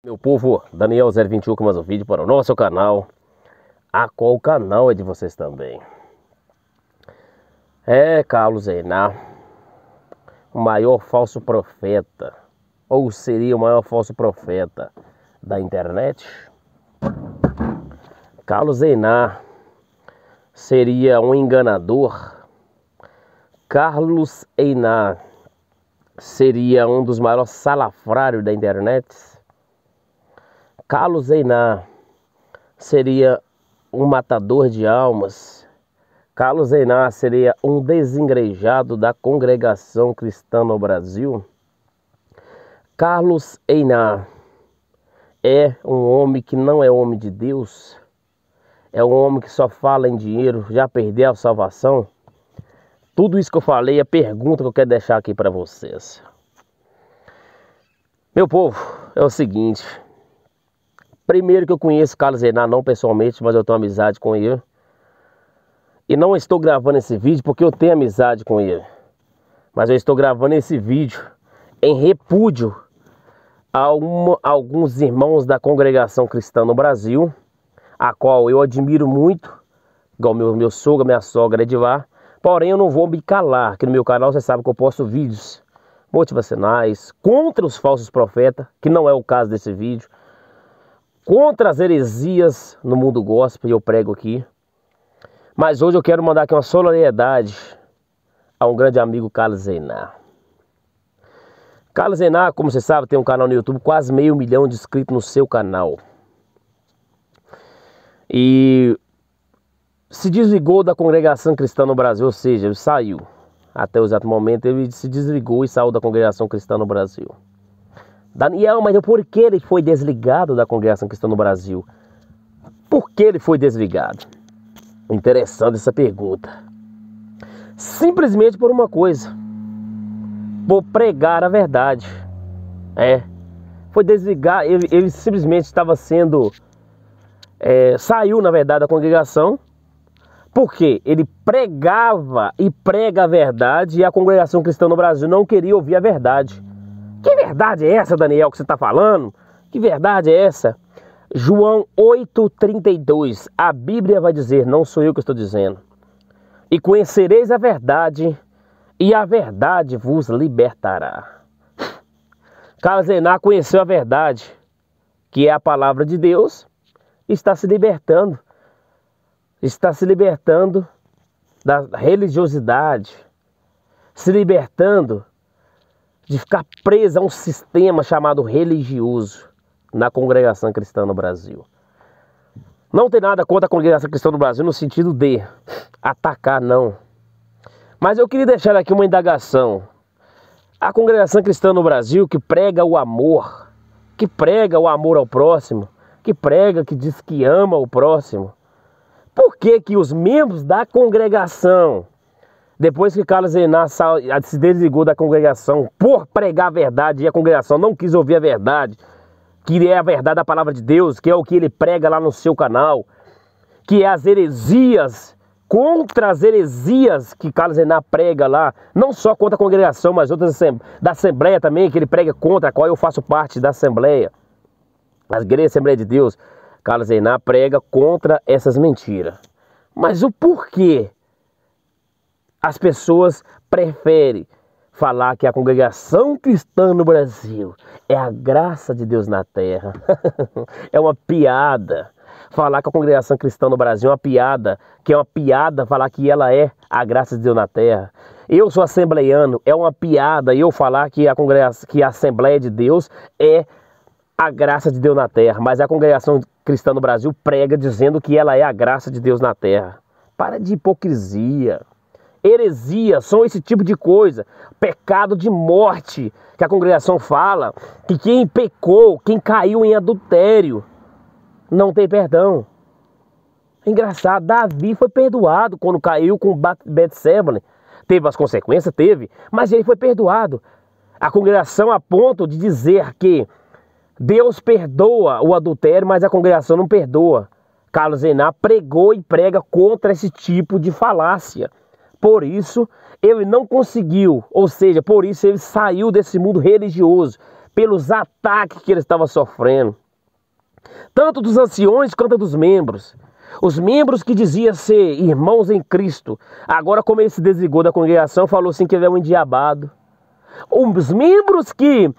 Meu povo, Daniel 021 com mais um vídeo para o nosso canal, a qual o canal é de vocês também. Carlos Einar, o maior falso profeta, ou seria o maior falso profeta da internet? Carlos Einar seria um enganador? Carlos Einar seria um dos maiores salafrários da internet? Carlos Einar seria um matador de almas? Carlos Einar seria um desengrejado da congregação cristã no Brasil? Carlos Einar é um homem que não é homem de Deus? É um homem que só fala em dinheiro, já perdeu a salvação? Tudo isso que eu falei é pergunta que eu quero deixar aqui para vocês. Meu povo, é o seguinte. Primeiro que eu conheço Carlos Einar, não pessoalmente, mas eu tenho amizade com ele. E não estou gravando esse vídeo porque eu tenho amizade com ele. Mas eu estou gravando esse vídeo em repúdio a alguns irmãos da congregação cristã no Brasil, a qual eu admiro muito, igual meu sogro, minha sogra Edivar. Porém, eu não vou me calar, que no meu canal você sabe que eu posto vídeos motivacionais contra os falsos profetas, que não é o caso desse vídeo, contra as heresias no mundo gospel, eu prego aqui. Mas hoje eu quero mandar aqui uma solidariedade a um grande amigo, Carlos Einar. Carlos Einar, como você sabe, tem um canal no YouTube, quase 500 mil de inscritos no seu canal. E se desligou da congregação cristã no Brasil, ou seja, ele saiu. Até o exato momento ele se desligou e saiu da congregação cristã no Brasil. Daniel, mas por que ele foi desligado da congregação cristã no Brasil? Por que ele foi desligado? Interessante essa pergunta. Simplesmente por uma coisa. Por pregar a verdade. Foi desligar, ele simplesmente estava sendo... saiu, na verdade, da congregação. Porque ele pregava e prega a verdade e a congregação cristã no Brasil não queria ouvir a verdade. Que verdade é essa, Daniel, que você está falando? Que verdade é essa? João 8,32, a Bíblia vai dizer, não sou eu que estou dizendo. E conhecereis a verdade, e a verdade vos libertará. Carlos Einar conheceu a verdade, que é a palavra de Deus, e está se libertando. Está se libertando da religiosidade, se libertando de ficar preso a um sistema chamado religioso na congregação cristã no Brasil. Não tem nada contra a congregação cristã no Brasil no sentido de atacar, não. Mas eu queria deixar aqui uma indagação. A congregação cristã no Brasil que prega o amor ao próximo, que diz que ama o próximo, por que que os membros da congregação, depois que Carlos Einar se desligou da congregação por pregar a verdade e a congregação não quis ouvir a verdade, que é a verdade da palavra de Deus, que é o que ele prega lá no seu canal, que é as heresias, contra as heresias que Carlos Einar prega lá, não só contra a congregação, mas outras da Assembleia também, que ele prega contra, a qual eu faço parte da Assembleia, a Igreja Assembleia de Deus. Carlos Einar prega contra essas mentiras. Mas o porquê as pessoas preferem falar que a congregação cristã no Brasil é a graça de Deus na terra? É uma piada. Falar que a congregação cristã no Brasil é uma piada, que é uma piada falar que ela é a graça de Deus na terra. Eu sou assembleiano, é uma piada eu falar que a Assembleia de Deus é a graça de Deus na terra, mas a congregação cristã no Brasil prega dizendo que ela é a graça de Deus na terra. Para de hipocrisia. Heresia, são esse tipo de coisa. Pecado de morte, que a congregação fala, que quem pecou, quem caiu em adultério, não tem perdão. É engraçado, Davi foi perdoado quando caiu com Betseba. Teve as consequências? Teve, mas ele foi perdoado. A congregação a ponto de dizer que Deus perdoa o adultério, mas a congregação não perdoa. Carlos Einar pregou e prega contra esse tipo de falácia. Por isso, ele não conseguiu, ou seja, por isso ele saiu desse mundo religioso, pelos ataques que ele estava sofrendo, tanto dos anciões quanto dos membros. Os membros que diziam ser irmãos em Cristo, agora como ele se desligou da congregação, falou assim que ele é um endiabado. Os membros que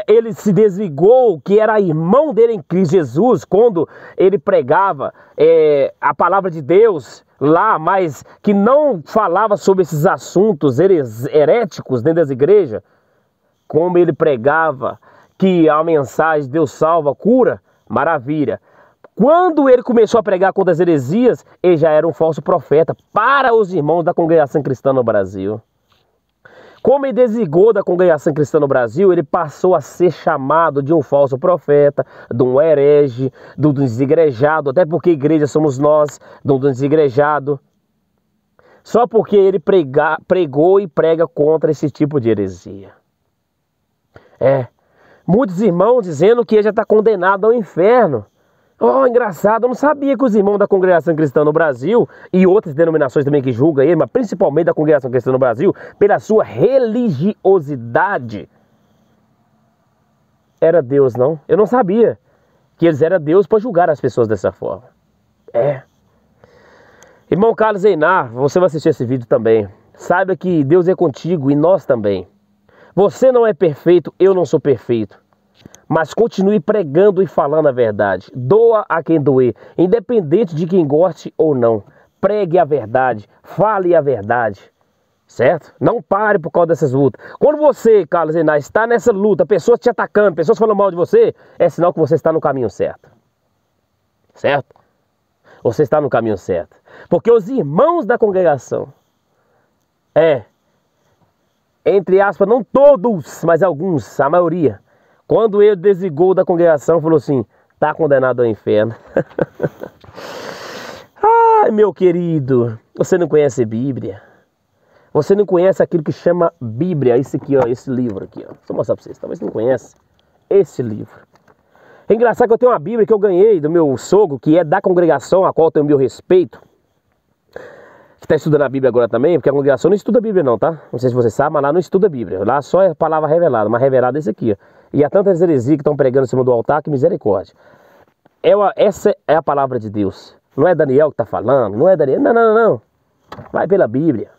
ele se desligou, que era irmão dele em Cristo Jesus, quando ele pregava a palavra de Deus lá, mas que não falava sobre esses assuntos heréticos dentro das igrejas, como ele pregava que a mensagem de Deus salva, cura, maravilha. Quando ele começou a pregar contra as heresias, ele já era um falso profeta para os irmãos da congregação cristã no Brasil. Como ele desligou da congregação cristã no Brasil, ele passou a ser chamado de um falso profeta, de um herege, de um desigrejado, até porque igreja somos nós, de um desigrejado. Só porque ele pregou e prega contra esse tipo de heresia. Muitos irmãos dizendo que ele já está condenado ao inferno. Oh, engraçado, eu não sabia que os irmãos da congregação cristã no Brasil e outras denominações também que julgam ele, mas principalmente da congregação cristã no Brasil, pela sua religiosidade, era Deus, não? Eu não sabia que eles eram Deus para julgar as pessoas dessa forma. Irmão Carlos Einar, você vai assistir esse vídeo também. Saiba que Deus é contigo e nós também. Você não é perfeito, eu não sou perfeito. Mas continue pregando e falando a verdade. Doa a quem doer, independente de quem goste ou não. Pregue a verdade, fale a verdade, certo? Não pare por causa dessas lutas. Quando você, Carlos Einar, está nessa luta, pessoas te atacando, pessoas falando mal de você, é sinal que você está no caminho certo. Certo? Você está no caminho certo. Porque os irmãos da congregação, entre aspas, não todos, mas alguns, a maioria, quando ele desligou da congregação, falou assim, está condenado ao inferno. Ai, meu querido, você não conhece Bíblia. Você não conhece aquilo que chama Bíblia. Esse aqui, ó, esse livro aqui, ó. Deixa eu mostrar para vocês, talvez você não conhece. Esse livro. É engraçado que eu tenho uma Bíblia que eu ganhei do meu sogro, que é da congregação, a qual eu tenho o meu respeito. Que está estudando a Bíblia agora também, porque a congregação não estuda a Bíblia não, tá? Não sei se você sabe, mas lá não estuda a Bíblia. Lá só é a palavra revelada, mas revelada é esse aqui, ó. E há tantas heresias que estão pregando em cima do altar, que misericórdia. Essa é a palavra de Deus. Não é Daniel que está falando, não é Daniel. Não. Vai pela Bíblia.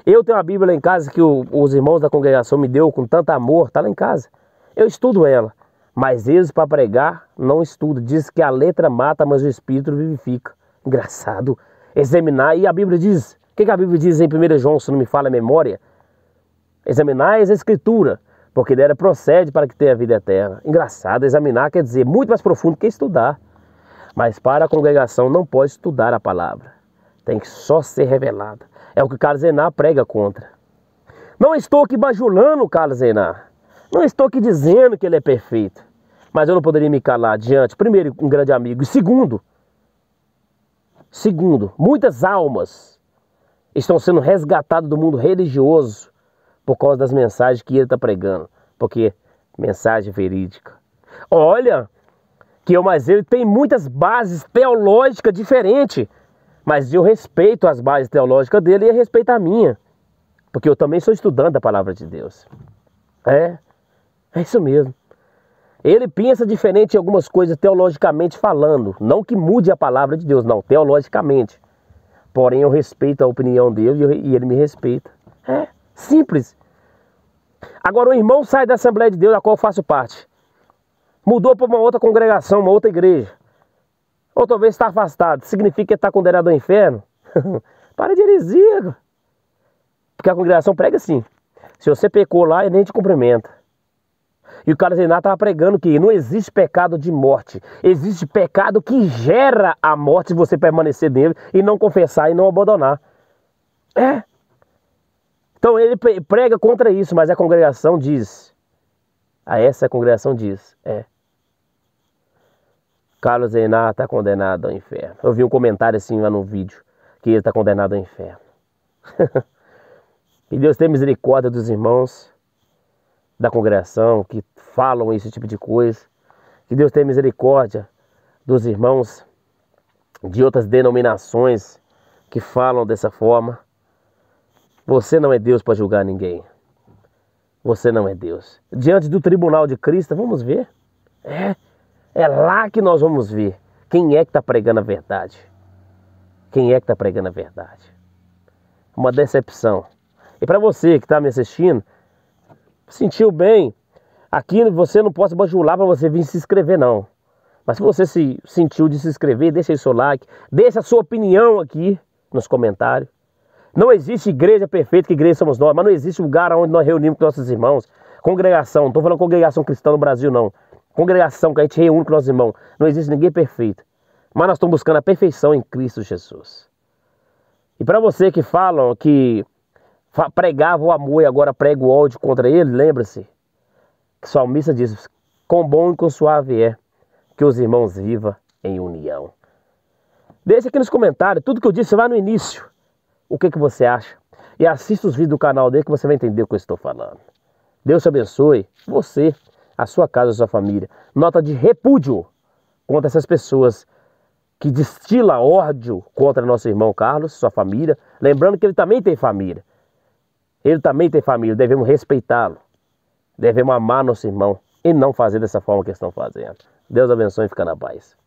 Eu tenho uma Bíblia lá em casa que os irmãos da congregação me deu com tanto amor, está lá em casa. Eu estudo ela, mas eles para pregar não estudam. Diz que a letra mata, mas o Espírito vivifica. Engraçado. Examinar, e a Bíblia diz, o que a Bíblia diz em 1 João, se não me falha a memória? Examinais a Escritura, porque dela procede para que tenha vida eterna. Engraçado, examinar quer dizer muito mais profundo que estudar. Mas para a congregação não pode estudar a palavra. Tem que só ser revelada. É o que Carlos Einar prega contra. Não estou aqui bajulando o Carlos Einar. Não estou aqui dizendo que ele é perfeito. Mas eu não poderia me calar diante, primeiro, um grande amigo. E segundo, muitas almas estão sendo resgatadas do mundo religioso por causa das mensagens que ele está pregando. Porque mensagem verídica. Olha, mas ele tem muitas bases teológicas diferentes. Mas eu respeito as bases teológicas dele e ele respeita a minha. Porque eu também sou estudante da palavra de Deus. É isso mesmo. Ele pensa diferente em algumas coisas teologicamente falando. Não que mude a palavra de Deus, não, teologicamente. Porém, eu respeito a opinião dele e ele me respeita. Simples. Agora, o irmão sai da Assembleia de Deus, da qual eu faço parte. Mudou para uma outra congregação, uma outra igreja. Ou talvez está afastado. Significa que está condenado ao inferno? Para de heresia. Porque a congregação prega assim. Se você pecou lá, ele nem te cumprimenta. E o Carlos Einar estava pregando que não existe pecado de morte. Existe pecado que gera a morte se você permanecer nele e não confessar e não abandonar. Então ele prega contra isso, mas a congregação diz. Essa congregação diz. Carlos Einar está condenado ao inferno. Eu vi um comentário assim lá no vídeo, que ele está condenado ao inferno. Que Deus tenha misericórdia dos irmãos da congregação que falam esse tipo de coisa. Que Deus tenha misericórdia dos irmãos de outras denominações que falam dessa forma. Você não é Deus para julgar ninguém. você não é Deus. Diante do tribunal de Cristo, vamos ver. É lá que nós vamos ver quem é que está pregando a verdade. Quem é que está pregando a verdade. Uma decepção. E para você que está me assistindo, sentiu bem, aqui você não pode bajular para você vir se inscrever não. Mas se você se sentiu de se inscrever, deixa aí seu like, deixa a sua opinião aqui nos comentários. Não existe igreja perfeita, que igreja somos nós, mas não existe lugar onde nós reunimos com nossos irmãos. Congregação, não estou falando congregação cristã no Brasil não. Congregação que a gente reúne com nossos irmãos. Não existe ninguém perfeito. Mas nós estamos buscando a perfeição em Cristo Jesus. E para você que falam que pregava o amor e agora prega o ódio contra ele, lembre-se que o salmista diz: quão bom e quão suave é que os irmãos vivam em união. Deixa aqui nos comentários, tudo que eu disse lá no início, o que você acha. E assista os vídeos do canal dele que você vai entender o que eu estou falando. Deus te abençoe, você, a sua casa, a sua família. Nota de repúdio contra essas pessoas que destilam ódio contra nosso irmão Carlos, sua família. Lembrando que ele também tem família. Ele também tem família, devemos respeitá-lo. Devemos amar nosso irmão e não fazer dessa forma que eles estão fazendo. Deus abençoe e fica na paz.